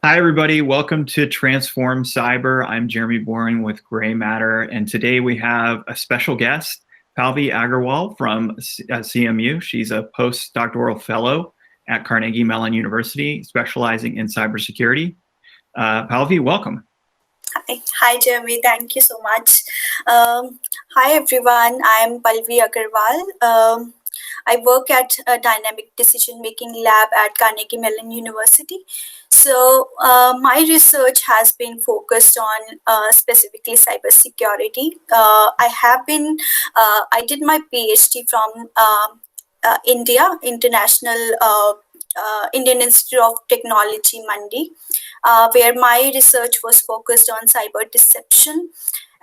Hi, everybody. Welcome to Transform Cyber. I'm Jeremy Boren with GrayMatter, and today we have a special guest, Palvi Aggarwal from CMU. She's a postdoctoral fellow at Carnegie Mellon University, specializing in cybersecurity. Palvi, welcome. Hi, Jeremy. Thank you so much. Hi, everyone. I'm Palvi Aggarwal. I work at a dynamic decision-making lab at Carnegie Mellon University. So my research has been focused on specifically cybersecurity. I did my PhD from India, Indian Institute of Technology, Mandi, where my research was focused on cyber deception.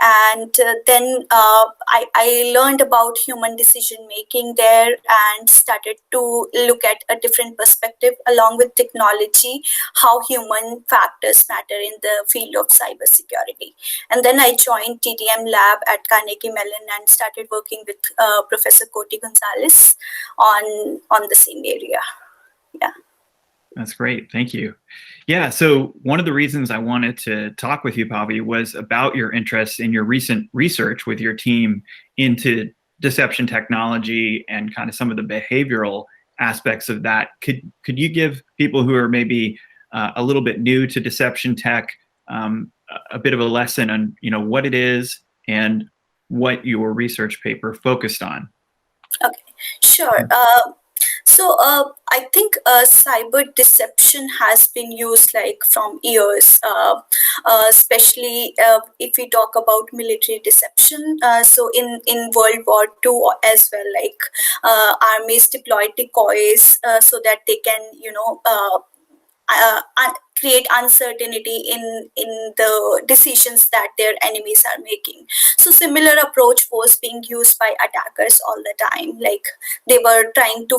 And then I learned about human decision making there and started to look at a different perspective along with technology, how human factors matter in the field of cybersecurity. And then I joined TDM lab at Carnegie Mellon and started working with Professor Coti Gonzalez on the same area. Yeah. That's great. Thank you. Yeah. So one of the reasons I wanted to talk with you, Palvi, was about your interest in your recent research with your team into deception technology and kind of some of the behavioral aspects of that. Could you give people who are maybe a little bit new to deception tech a bit of a lesson on what it is and what your research paper focused on? Okay, sure. So I think cyber deception has been used from years, especially if we talk about military deception. So in World War II as well, armies deployed decoys so that they can, create uncertainty in the decisions that their enemies are making. So similar approach was being used by attackers all the time. Like they were trying to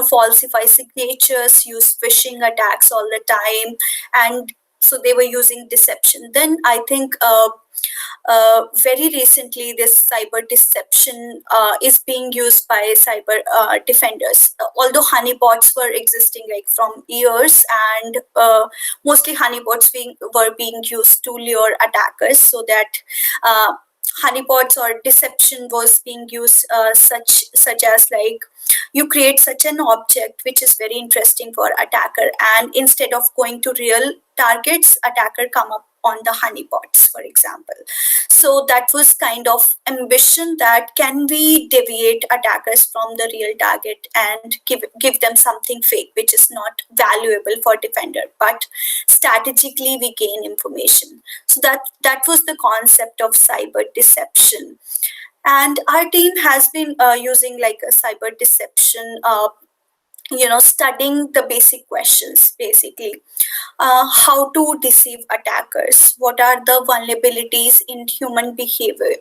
falsify signatures, use phishing attacks all the time, and so they were using deception. Then I think very recently this cyber deception is being used by cyber defenders. Although honeypots were existing from years, and mostly honeypots were being used to lure attackers, so that honeypots or deception was being used such as you create such an object which is very interesting for attacker, and instead of going to real targets, attacker come up on the honeypots, for example. So that was kind of ambition, that can we deviate attackers from the real target and give them something fake which is not valuable for defender, but strategically we gain information. So that was the concept of cyber deception. And our team has been using a cyber deception, studying the basic questions, basically. How to deceive attackers, what are the vulnerabilities in human behavior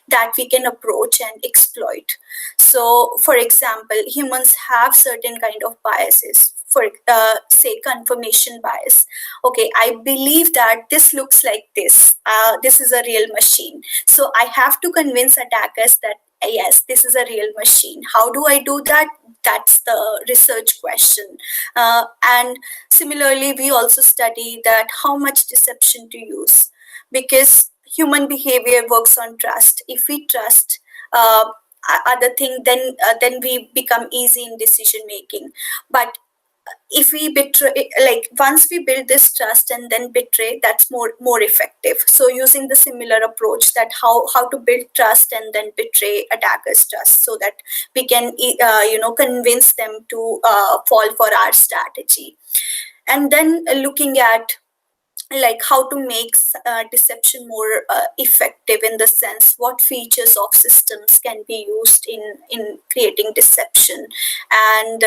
that we can approach and exploit. So, for example, humans have certain kind of biases. For say confirmation bias. Okay, I believe that this looks like this. This is a real machine. So I have to convince attackers that yes, this is a real machine. How do I do that? That's the research question. And similarly, we also study that how much deception to use, because human behavior works on trust. If we trust other thing, then we become easy in decision making. But if we betray, once we build this trust and then betray, that's more effective. So using the similar approach, that how to build trust and then betray attackers' trust, so that we can convince them to fall for our strategy. And then looking at how to make deception more effective, in the sense what features of systems can be used in creating deception. And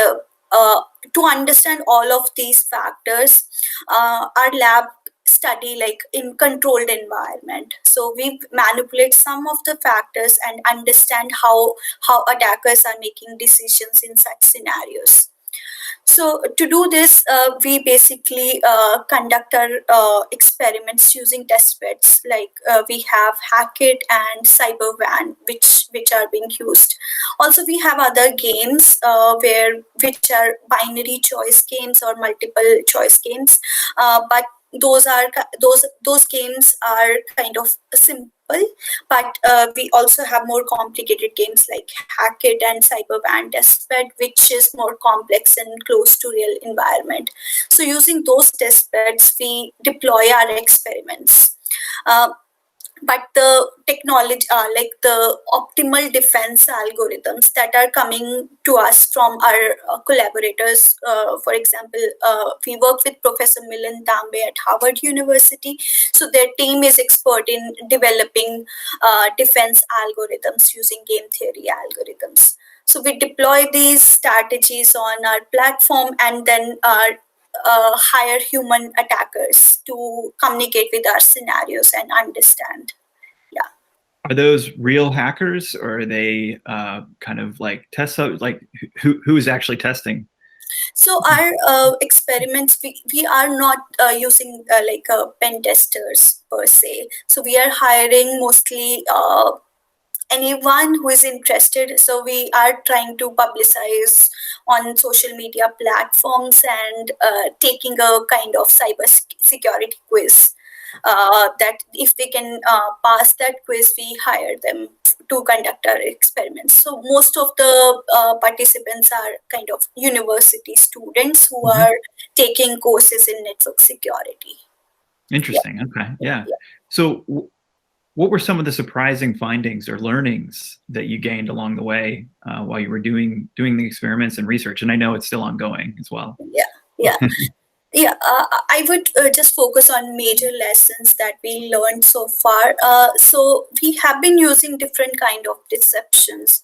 to understand all of these factors, our lab study in controlled environment. So we manipulate some of the factors and understand how attackers are making decisions in such scenarios. So to do this, we basically conduct our experiments using test beds. Like we have Hackett and CyberVan, which are being used. Also, we have other games which are binary choice games or multiple choice games, but those games are kind of simple, but we also have more complicated games like Hackett and CyberVan testbed, which is more complex and close to real environment. So using those testbeds, we deploy our experiments. But the technology, like the optimal defense algorithms that are coming to us from our collaborators, for example, we work with Professor Milind Tambe at Harvard University. So their team is expert in developing defense algorithms using game theory algorithms. So we deploy these strategies on our platform and then hire human attackers to communicate with our scenarios and understand. Yeah. Are those real hackers, or are they kind of like like who is actually testing? So our experiments, we are not using like pen testers per se. So we are hiring mostly anyone who is interested. So we are trying to publicize on social media platforms and taking a kind of cyber security quiz, that if they can pass that quiz, we hire them to conduct our experiments. So most of the participants are kind of university students who are taking courses in network security. Interesting. Okay. Yeah. So what were some of the surprising findings or learnings that you gained along the way while you were doing the experiments and research? And I know it's still ongoing as well. Yeah. I would just focus on major lessons that we learned so far. So we have been using different kind of deceptions,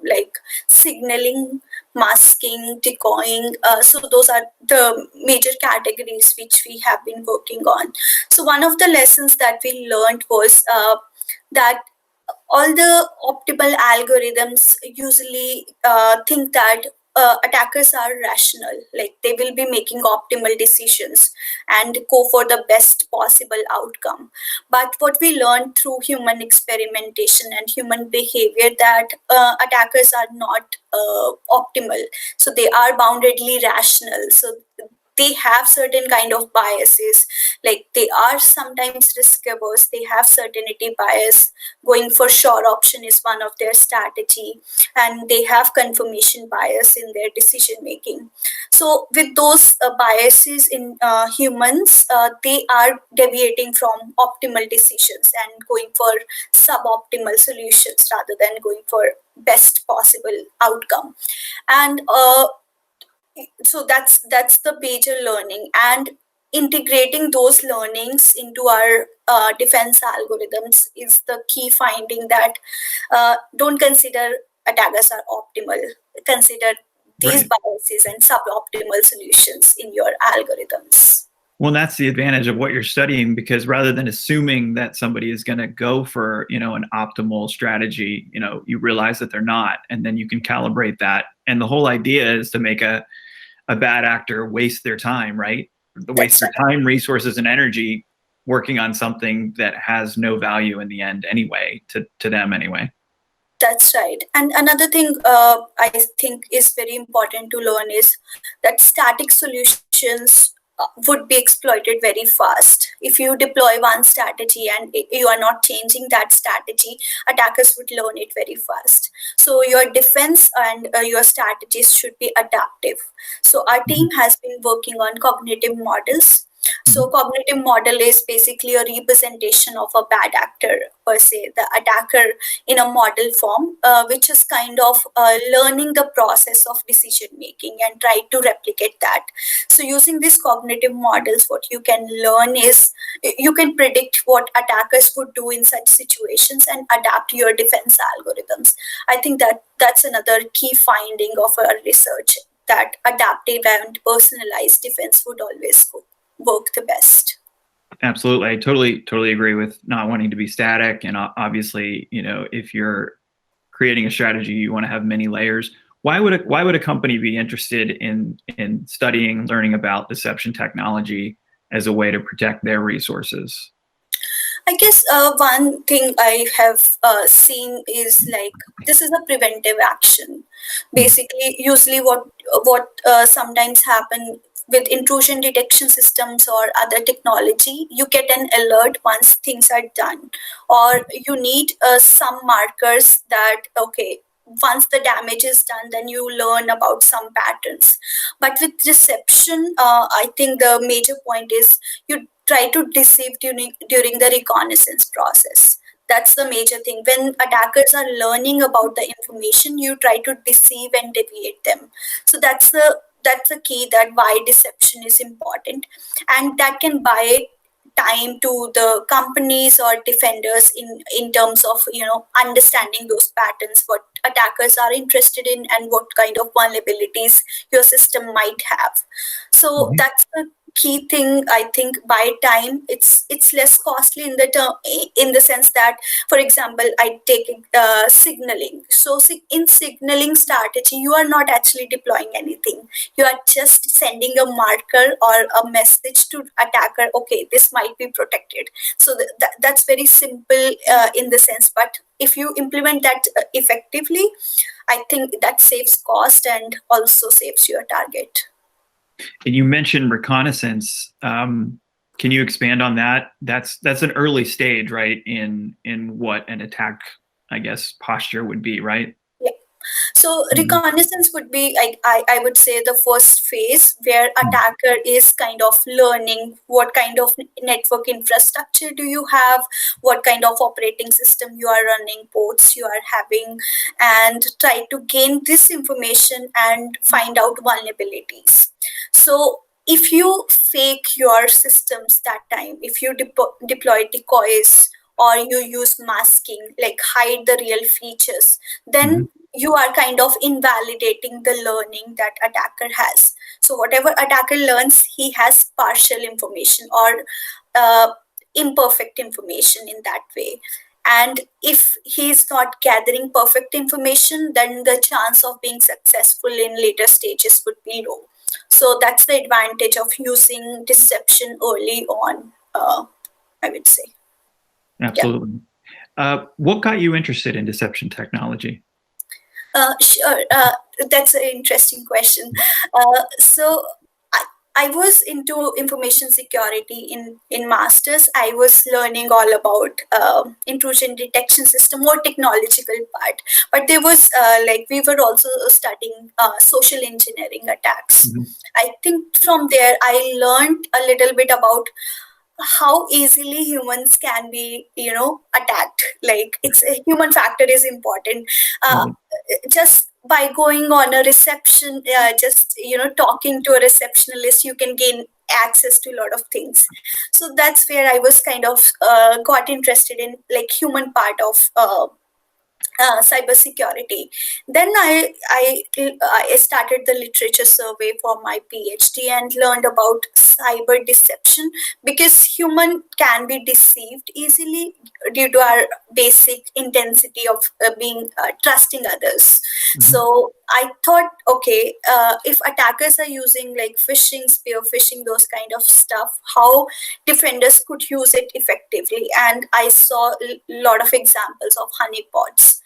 like signaling, masking, decoying. So those are the major categories which we have been working on. So one of the lessons that we learned was that all the optimal algorithms usually think that attackers are rational, like they will be making optimal decisions and go for the best possible outcome. But what we learned through human experimentation and human behavior, that attackers are not optimal. So they are boundedly rational. So they have certain kind of biases, like they are sometimes risk averse, they have certainty bias, going for sure option is one of their strategy, and they have confirmation bias in their decision making. So with those biases in humans, they are deviating from optimal decisions and going for suboptimal solutions rather than going for best possible outcome. And so that's the major learning, and integrating those learnings into our defense algorithms is the key finding, that don't consider attackers are optimal, consider these biases and suboptimal solutions in your algorithms. Well, that's the advantage of what you're studying, because rather than assuming that somebody is going to go for, an optimal strategy, you realize that they're not, and then you can calibrate that. And the whole idea is to make a bad actor waste their time, right? Waste their time, resources, and energy working on something that has no value in the end anyway, to them anyway. That's right. And another thing I think is very important to learn is that static solutions would be exploited very fast. If you deploy one strategy and you are not changing that strategy, attackers would learn it very fast. So your defense and your strategies should be adaptive. So our team has been working on cognitive models. So cognitive model is basically a representation of a bad actor per se, the attacker in a model form, which is kind of learning the process of decision making and try to replicate that. So using these cognitive models, what you can learn is you can predict what attackers would do in such situations and adapt your defense algorithms. I think that's another key finding of our research, that adaptive and personalized defense would always work the best. Absolutely. I totally agree with not wanting to be static. And obviously, if you're creating a strategy, you want to have many layers. why would a company be interested in studying, learning about deception technology as a way to protect their resources? I guess one thing I have seen is like this is a preventive action. Basically, usually what sometimes happen with intrusion detection systems or other technology, you get an alert once things are done, or you need some markers that okay. Once the damage is done, then you learn about some patterns. But with deception, I think the major point is you try to deceive during the reconnaissance process. That's the major thing. When attackers are learning about the information, you try to deceive and deviate them. So that's the key, that why deception is important, and that can buy time to the companies or defenders in terms of understanding those patterns, what attackers are interested in and what kind of vulnerabilities your system might have. So that's the key thing. I think by time it's less costly in the sense that, for example, I take signaling. So in signaling strategy, you are not actually deploying anything. You are just sending a marker or a message to attacker, okay, this might be protected. So that's very simple in the sense, but if you implement that effectively, I think that saves cost and also saves your target. And you mentioned reconnaissance. Can you expand on that? That's an early stage, right? In what an attack, I guess, posture would be, right? Yeah. So reconnaissance would be, I would say, the first phase where attacker is kind of learning what kind of network infrastructure do you have, what kind of operating system you are running, ports you are having, and try to gain this information and find out vulnerabilities. So if you fake your systems that time, if you deploy decoys or you use masking, like hide the real features, then you are kind of invalidating the learning that attacker has. So whatever attacker learns, he has partial information or imperfect information in that way. And if he's not gathering perfect information, then the chance of being successful in later stages would be low. So that's the advantage of using deception early on, I would say. Absolutely. Yeah. What got you interested in deception technology? Sure. That's an interesting question. So I was into information security in masters. I was learning all about intrusion detection system, more technological part. But there was we were also studying social engineering attacks. I think from there I learned a little bit about how easily humans can be attacked. Like it's a human factor is important. Just by going on a reception, just talking to a receptionist, you can gain access to a lot of things. So that's where I was kind of got interested in, like, human part of cybersecurity. Then I started the literature survey for my PhD and learned about cyber deception, because human can be deceived easily due to our basic intensity of being trusting others. So I thought, okay, if attackers are using like phishing, spear phishing, those kind of stuff, how defenders could use it effectively. And I saw a lot of examples of honeypots.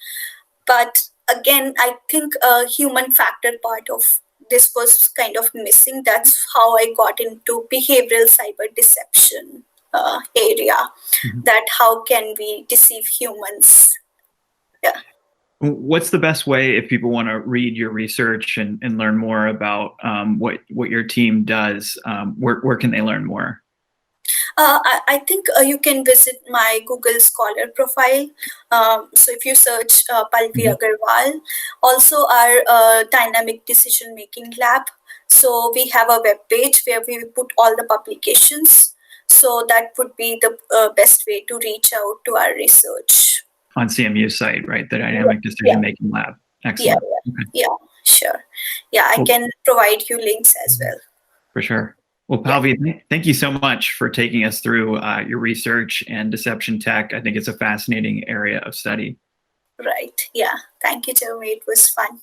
But again, I think a human factor part of this was kind of missing. That's how I got into behavioral cyber deception area, that how can we deceive humans. Yeah. What's the best way if people want to read your research and learn more about what your team does? Where can they learn more? I think you can visit my Google Scholar profile. So if you search Palvi Aggarwal, also our dynamic decision making lab. So we have a web page where we put all the publications. So that would be the best way to reach out to our research. On CMU's site, right? The Dynamic Decision Making Lab. Excellent. Yeah, sure. Yeah, I can provide you links as well. For sure. Well, Palvi, thank you so much for taking us through your research and deception tech. I think it's a fascinating area of study. Right. Yeah. Thank you, Jeremy. It was fun.